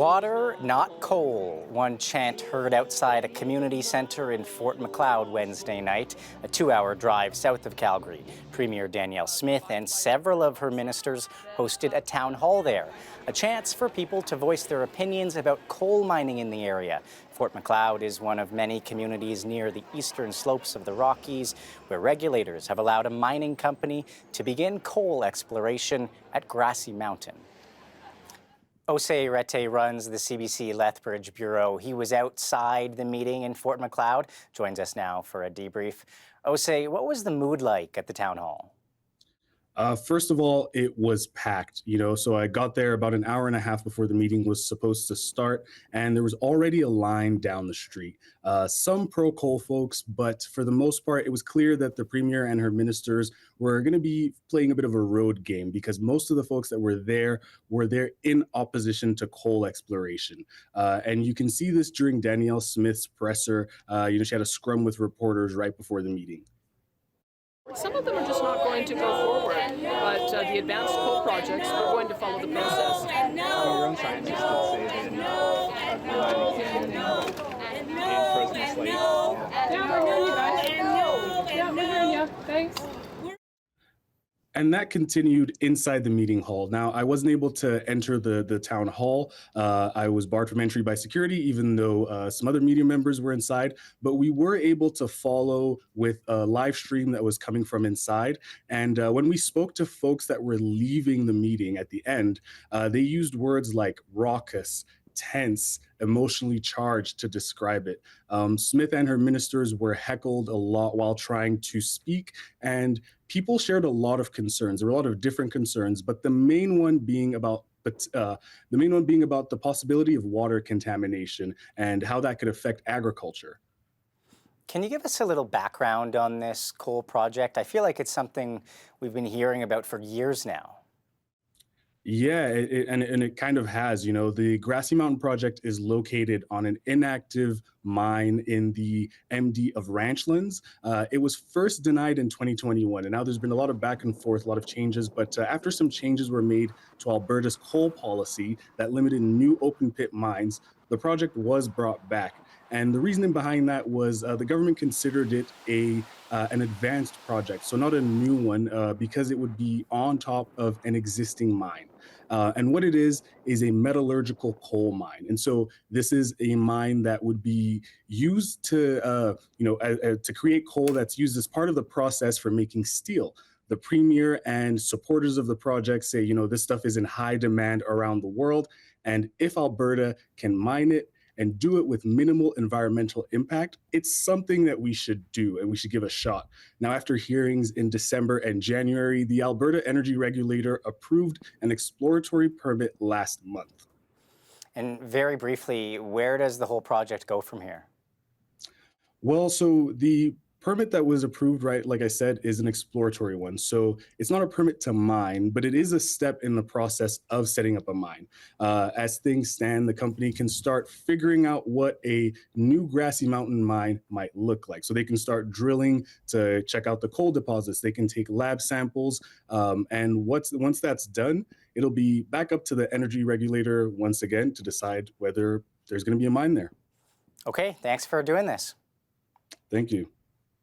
Water, not coal. One chant heard outside a community centre in Fort Macleod Wednesday night, a 2-hour drive south of Calgary. Premier Danielle Smith and several of her ministers hosted a town hall there, a chance for people to voice their opinions about coal mining in the area. Fort Macleod is one of many communities near the eastern slopes of the Rockies where regulators have allowed a mining company to begin coal exploration at Grassy Mountain. Irete runs the CBC Lethbridge Bureau. He was outside the meeting in Fort Macleod. Joins us now for a debrief. What was the mood like at the town hall? First of all, it was packed, so I got there about an hour and a half before the meeting was supposed to start, and there was already a line down the street. Some pro-coal folks, but for the most part, it was clear that the premier and her ministers were going to be playing a bit of a road game because most of the folks that were there in opposition to coal exploration. And you can see this during Danielle Smith's presser. She had a scrum with reporters right before the meeting. Some of them are just not going to go forward, but the advanced coal projects are going to follow the process. Your own scientists did say that mining can in President's Lake. Yeah, we're hearing you guys. Yeah, we're hearing you. Thanks. And that continued inside the meeting hall. Now, I wasn't able to enter the town hall. I was barred from entry by security, even though some other media members were inside. But we were able to follow with a live stream that was coming from inside. And when we spoke to folks that were leaving the meeting at the end, they used words like raucous, tense, emotionally charged to describe it. Smith and her ministers were heckled a lot while trying to speak, and people shared a lot of concerns. There were a lot of different concerns, but the main one being about the possibility of water contamination and how that could affect agriculture. Can you give us a little background on this coal project? I feel like it's something we've been hearing about for years now. Yeah, it kind of has. The Grassy Mountain project is located on an inactive mine in the MD of Ranchlands. It was first denied in 2021, and now there's been a lot of back and forth, a lot of changes. But after some changes were made to Alberta's coal policy that limited new open pit mines, the project was brought back. And the reasoning behind that was the government considered it an advanced project, so not a new one, because it would be on top of an existing mine. And what it is a metallurgical coal mine. And so this is a mine that would be used to create coal that's used as part of the process for making steel. The premier and supporters of the project say, this stuff is in high demand around the world. And if Alberta can mine it and do it with minimal environmental impact, it's something that we should do and we should give a shot. Now, after hearings in December and January, the Alberta Energy Regulator approved an exploratory permit last month. And very briefly, where does the whole project go from here? Well, so the permit that was approved, right, like I said, is an exploratory one. So it's not a permit to mine, but it is a step in the process of setting up a mine. As things stand, the company can start figuring out what a new Grassy Mountain mine might look like. So they can start drilling to check out the coal deposits. They can take lab samples. And once that's done, it'll be back up to the energy regulator once again to decide whether there's going to be a mine there. Okay, thanks for doing this. Thank you.